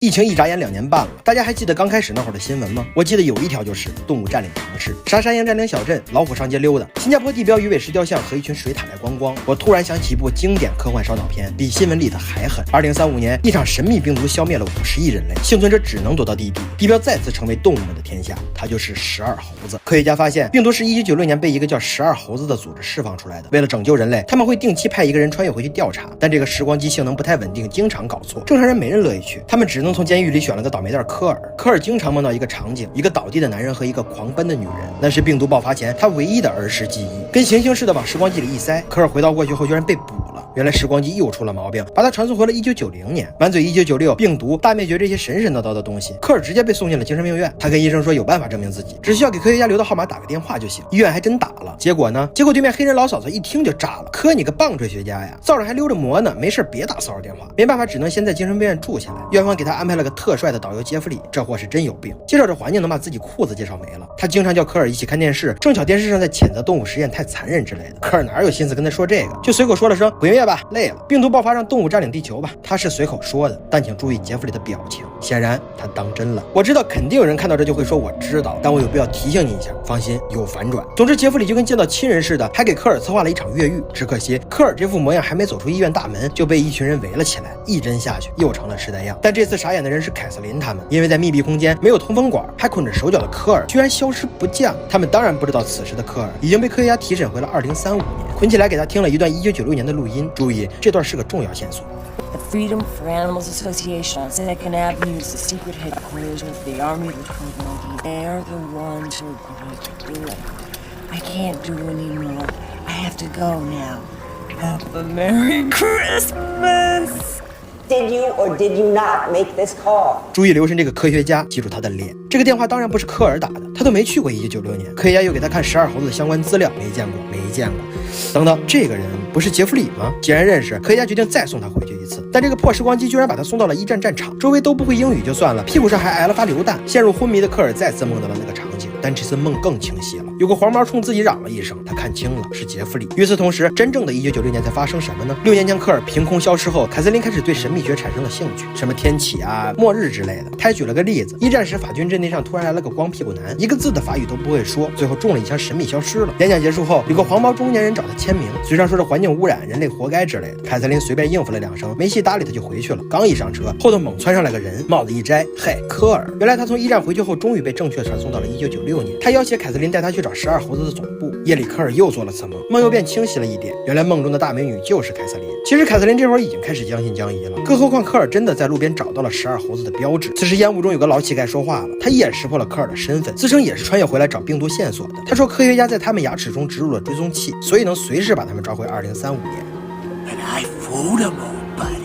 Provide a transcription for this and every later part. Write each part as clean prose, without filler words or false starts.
疫情一眨眼2年半了，大家还记得刚开始那会儿的新闻吗？我记得有一条就是动物占领城市，沙山羊占领小镇，老虎上街溜达，新加坡地标鱼尾狮雕像和一群水獭来观光。我突然想起一部经典科幻烧脑片，比新闻里的还狠。2035年，一场神秘病毒消灭了50亿人类，幸存者只能躲到地底，地标再次成为动物们的天下，它就是12猴子。科学家发现，病毒是1996年被一个叫12猴子的组织释放出来的。为了拯救人类，他们会定期派一个人穿越回去调查，但这个时光机性能不太稳定，经常搞错，正常人没人乐意去，他们只能从监狱里选了个倒霉蛋科尔。科尔经常梦到一个场景，一个倒地的男人和一个狂奔的女人，那是病毒爆发前他唯一的儿时记忆。跟行星似的往时光机里一塞，科尔回到过去后居然被捕了。原来时光机又出了毛病，把他传送回了1990年，满嘴1996、病毒、大灭绝这些神神叨叨的东西。科尔直接被送进了精神病院，他跟医生说有办法证明自己，只需要给科学家留的号码打个电话就行。医院还真打了，结果呢？结果对面黑人老嫂子一听就炸了，科你个棒槌学家呀，灶上还溜着馍呢，没事别打骚扰电话。没办法，只能先在精神病院住下来。院方给他安排了个特帅的导游杰弗里，这货是真有病，介绍这环境能把自己裤子介绍没了。他经常叫科尔一起看电视，正巧电视上在谴责动物实验太残忍之类的。科尔哪有心思跟他说这个，就随口说了声滚跃吧，累了，病毒爆发让动物占领地球吧。他是随口说的，但请注意杰弗里的表情，显然他当真了。我知道肯定有人看到这就会说我知道，但我有必要提醒你一下，放心有反转。总之杰弗里就跟见到亲人似的，还给科尔策划了一场越狱。只可惜科尔这副模样还没走出医院大门，就被一群人围了起来，一针下去又成了痴呆样。但这次傻眼的人是凯瑟琳他们，因为在密闭空间没有通风管，还捆着手脚的科尔居然消失不见了。他们当然不知道此时的科尔已经被科学家提审回了2035年，捆起来给他听了一段1996年的录音。注意，这段是个重要线索。The Freedom for Animals Association on 2nd Avenue is the secret headquarters of the Army of the 1290. They are the ones who are going to do it. I can't do anymore. I have to go now. Have a Merry Christmas! Did you or did you not make this call? 注意留神这个科学家，记住他的脸。这个电话当然不是科尔打的，他都没去过1996年。科学家又给他看12猴子的相关资料，没见过，没见过。等等，这个人不是杰弗里吗？既然认识，科学家决定再送他回去一次。但这个破时光机居然把他送到了1战战场，周围都不会英语就算了，屁股上还挨了发榴弹。陷入昏迷的科尔再次梦到了那个场景，但这次梦更清晰了。有个黄毛冲自己嚷了一声，他看清了是杰弗里。与此同时，真正的1996年才发生什么呢？6年前科尔凭空消失后，凯瑟琳开始对神秘学产生了兴趣，什么天启啊、末日之类的。他还举了个例子：1战时法军阵地上突然来了个光屁股男，一个字的法语都不会说，最后中了一枪，神秘消失了。演讲结束后，有个黄毛中年人找他签名，嘴上说是环境污染，人类活该之类的。凯瑟琳随便应付了2声，没戏搭理他就回去了。刚一上车，后头猛窜上来个人，帽子一摘，嘿，科尔！原来他从1战回去后，终于被正确传送到了1996年。他要挟凯瑟琳带他去找12猴子的总部。夜里科尔又做了次梦，梦又变清晰了一点，原来梦中的大美女就是凯瑟琳。其实凯瑟琳这会儿已经开始将信将疑了，更何况科尔真的在路边找到了12猴子的标志。此时烟雾中有个老乞丐说话了，他一眼识破了科尔的身份，自称也是穿越回来找病毒线索的。他说科学家在他们牙齿中植入了追踪器，所以能随时把他们抓回2035年。And I fooled him, old buddy.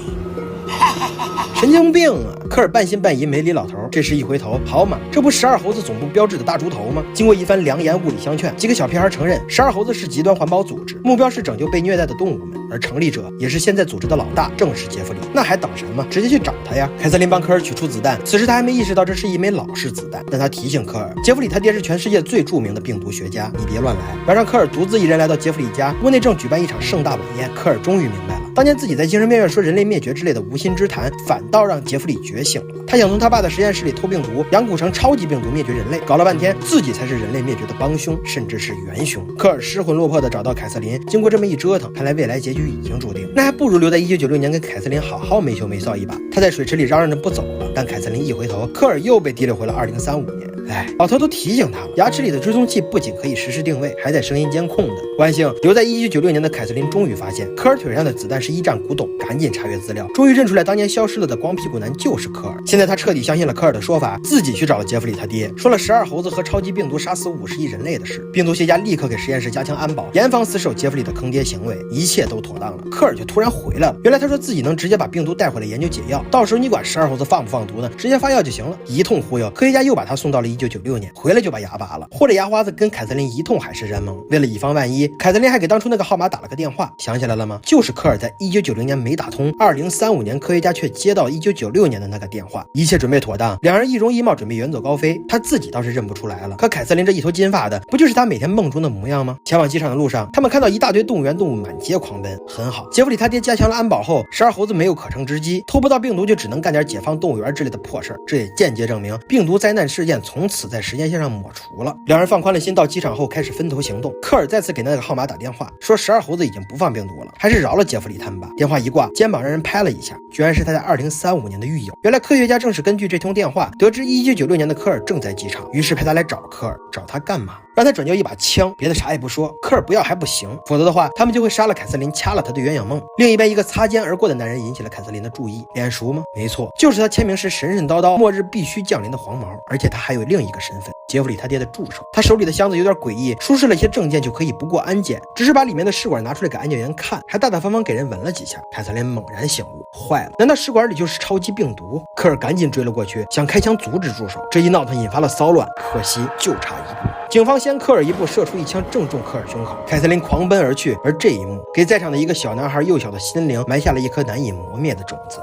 神经病啊！科尔半信半疑，没理老头。这时一回头，好嘛，这不12猴子总部标志的大猪头吗？经过一番良言物理相劝，几个小屁孩承认12猴子是极端环保组织，目标是拯救被虐待的动物们，而成立者也是现在组织的老大，正是杰弗里。那还等什么？直接去找他呀！凯瑟琳帮科尔取出子弹，此时他还没意识到这是一枚老式子弹，但他提醒科尔，杰弗里他爹是全世界最著名的病毒学家，你别乱来。晚上科尔独自一人来到杰弗里家，屋内正举办一场盛大晚宴。科尔终于明白了，当年自己在精神病院说人类灭绝之类的无心之谈，反倒让杰弗里觉醒了。他想从他爸的实验室里偷病毒，养蛊成超级病毒灭绝人类，搞了半天自己才是人类灭绝的帮凶，甚至是元凶。科尔失魂落魄地找到凯瑟琳，经过这么一折腾，看来未来结局已经注定，那还不如留在1996年跟凯瑟琳好好没羞没臊一把。他在水池里嚷嚷着不走了，但凯瑟琳一回头，科尔又被提溜回了2035年。哎，老头都提醒他了，牙齿里的追踪器不仅可以实时定位，还带声音监控的。万幸留在1996年的凯瑟琳终于发现科尔腿上的子弹是1战古董，赶紧查阅资料，终于认出来当年消失了的光屁股男就是科尔。现在他彻底相信了科尔的说法，自己去找了杰弗里他爹，说了12猴子和超级病毒杀死50亿人类的事。病毒学家立刻给实验室加强安保，严防死守杰弗里的坑爹行为，一切都妥当了。科尔就突然回来了，原来他说自己能直接把病毒带回来研究解药，到时候你管12猴子放不放毒呢，直接发药就行了。一通忽悠，科学家又把他送到了1996年，回来就把牙拔了，豁着牙花子跟凯瑟琳一通海誓山盟。为了以防万一，凯瑟琳还给当初那个号码打了个电话，想起来了吗？就是科尔在1990年没打通，2035年科学家却接到1996年的那个电话，一切准备妥当，两人一容一貌，准备远走高飞。他自己倒是认不出来了，可凯瑟琳这一头金发的，不就是他每天梦中的模样吗？前往机场的路上，他们看到一大堆动物园动物满街狂奔，很好。杰弗里他爹加强了安保后，12猴子没有可乘之机，偷不到病毒就只能干点解放动物园之类的破事儿，这也间接证明病毒灾难事件从此在时间线上抹除了。两人放宽了心，到机场后开始分头行动。科尔再次给那个号码打电话，说12猴子已经不放病毒了，还是饶了杰弗里他们吧。电话一挂，肩膀让人拍了一下，居然是他在2035年的狱友。原来科学家正是根据这通电话得知1996年的科尔正在机场，于是派他来找科尔，找他干嘛？让他转交一把枪，别的啥也不说，科尔不要还不行，否则的话他们就会杀了凯瑟琳，掐了他的鸳鸯梦。另一边，一个擦肩而过的男人引起了凯瑟琳的注意，脸熟吗？没错，就是他签名时神神叨叨末日必须降临的黄毛，而且他还有另一个身份，杰弗里他爹的助手。他手里的箱子有点诡异，出示了一些证件就可以不过安检，只是把里面的试管拿出来给安检员看，还大大方方给人闻了几下。凯瑟琳猛然醒悟，坏了，难道试管里就是超级病毒？科尔赶紧追了过去，想开枪阻止助手，这一闹腾引发了骚乱，可惜就差一步。警方先科尔一步，射出一枪正中科尔胸口，凯瑟琳狂奔而去，而这一幕给在场的一个小男孩幼小的心灵埋下了一颗难以磨灭的种子。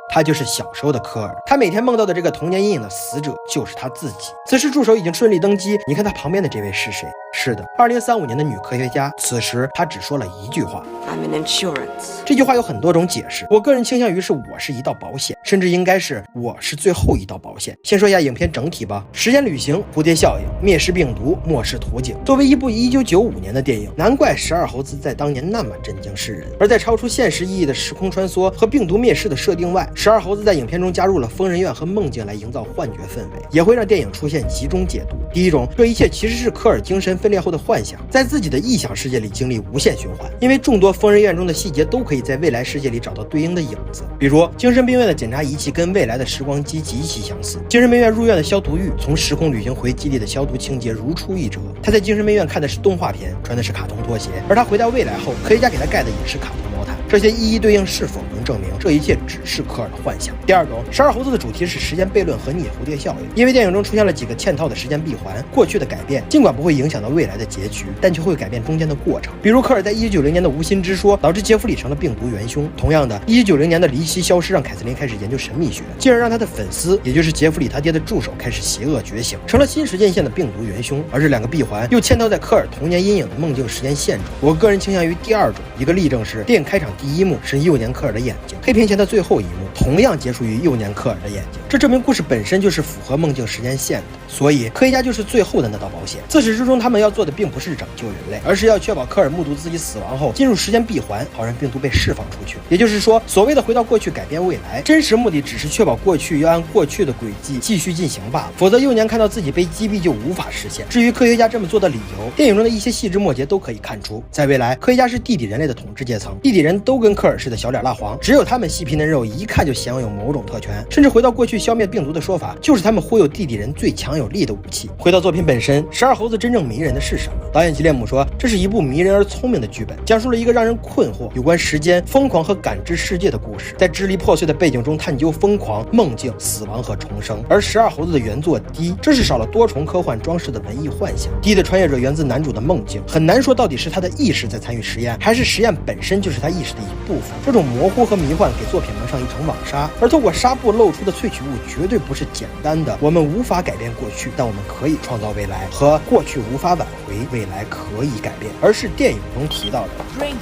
他就是小时候的科尔，他每天梦到的这个童年阴影的死者就是他自己。此时助手已经顺利登机，你看他旁边的这位是谁？是的，2035年的女科学家。此时她只说了一句话 I'm an insurance。 这句话有很多种解释，我个人倾向于是我是一道保险，甚至应该是我是最后一道保险。先说一下影片整体吧，时间旅行、蝴蝶效应、灭世病毒、末世图景。作为一部1995年的电影，难怪12猴子在当年那么震惊世人。而在超出现实意义的时空穿梭和病毒灭世的设定外，12猴子在影片中加入了疯人院和梦境来营造幻觉氛围，也会让电影出现几种解读。第一种，这一切其实是科尔精神分裂后的幻想，在自己的臆想世界里经历无限循环，因为众多疯人院中的细节都可以在未来世界里找到对应的影子。比如精神病院的检查仪器跟未来的时光机极其相似，精神病院入院的消毒浴从时空旅行回基地的消毒情节如出一辙。他在精神病院看的是动画片，穿的是卡通拖鞋，而他回到未来后，科学家给他盖的也是卡通毛毯。这些一一对应是否能证明这一切只是科尔的幻想？第二种，12猴子的主题是时间悖论和逆蝴蝶效应，因为电影中出现了几个嵌套的时间闭环，过去的改变尽管不会影响到未来的结局，但却会改变中间的过程。比如科尔在1990年的无心之说导致杰弗里成了病毒元凶，同样的，1990年的离奇消失让凯瑟琳开始研究神秘学，进而让他的粉丝，也就是杰弗里他爹的助手开始邪恶觉醒，成了新时间线的病毒元凶。而这两个闭环又嵌套在科尔童年阴影的梦境时间线中。我个人倾向于第二种，一个例证是电影开场第一幕是幼年科尔的眼睛，黑屏前的最后一幕同样结束于幼年科尔的眼睛，这证明故事本身就是符合梦境时间线的，所以科学家就是最后的那道保险。自始至终他们要做的并不是拯救人类，而是要确保科尔目睹自己死亡后进入时间闭环，好让病毒被释放出去。也就是说，所谓的回到过去改变未来，真实目的只是确保过去要按过去的轨迹继续进行罢了，否则幼年看到自己被击毙就无法实现。至于科学家这么做的理由，电影中的一些细枝末节都可以看出。在未来，科学家是地底人类的统治阶层，地底人都跟科尔似的小脸蜡黄，只有他们细皮嫩肉，一看就享有某种特权，甚至回到过去消灭病毒的说法就是他们忽悠地底人最强有力的武器。回到作品本身，12猴子真正迷人的是什么？导演吉列姆说，这是一部迷人而聪明的剧本，讲述了一个让人困惑有关时间、疯狂和感知世界的故事，在支离破碎的背景中探究疯狂、梦境、死亡和重生。而12猴子的原作低，这是少了多重科幻装饰的文艺幻想。低的穿越者源自男主的梦境，很难说到底是他的意识在参与实验，还是实验本身就是他意识的一部分。这种模糊和迷幻给作品蒙上一层网纱，而透过纱布露出的萃取物绝对不是简单的我们无法改变过去，但我们可以创造未来，和过去无法挽回，未来可以改变，而是电影中提到的 Drink,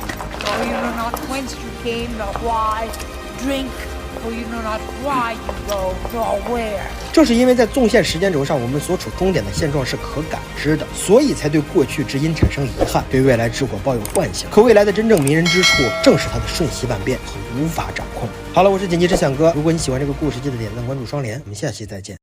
for you know not whence you came, nor why. Drink, for you know not why you go, nor where. 正是因为在纵线时间轴上，我们所处终点的现状是可感知的，所以才对过去之因产生遗憾，对未来之果抱有幻想。可未来的真正迷人之处，正是它的瞬息万变和无法掌控。好了，我是剪辑之想哥，如果你喜欢这个故事，记得点赞、关注、双连，我们下期再见。